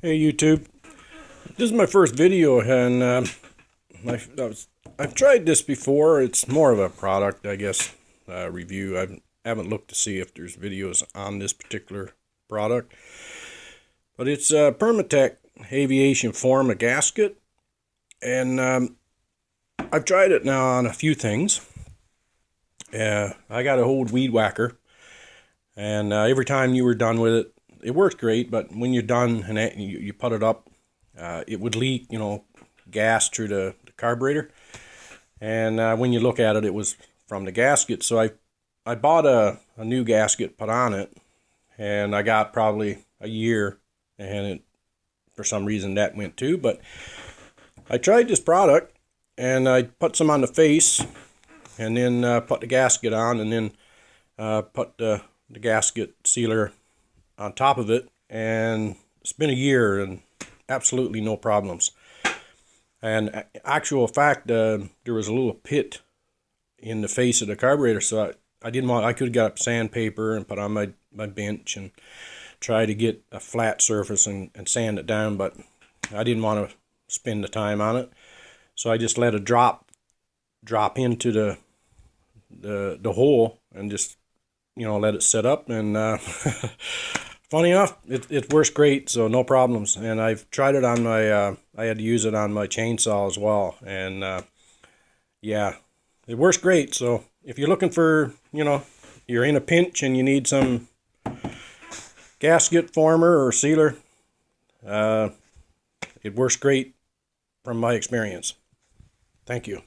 Hey YouTube, this is my first video and I've tried this before. It's more of a product, I guess, review. I haven't looked to see if there's videos on this particular product, but it's Permatex Aviation Form-A-Gasket, and I've tried it now on a few things. I got an old weed whacker, and every time you were done with it, it worked great, but when you're done and you put it up, it would leak, gas through the carburetor. And when you look at it, it was from the gasket. So I bought a new gasket, put on it, and I got probably a year, and for some reason that went too. But I tried this product, and I put some on the face, and then put the gasket on, and then put the gasket sealer on top of it, and it's been a year and absolutely no problems. And actual fact, there was a little pit in the face of the carburetor, so I could have got sandpaper and put on my bench and try to get a flat surface and sand it down, but I didn't want to spend the time on it, so I just let it drop into the hole and just let it set up, and funny enough, it works great, so no problems. And I've tried it on my I had to use it on my chainsaw as well, and yeah, it works great. So if you're looking for, you're in a pinch and you need some gasket former or sealer, it works great from my experience. Thank you.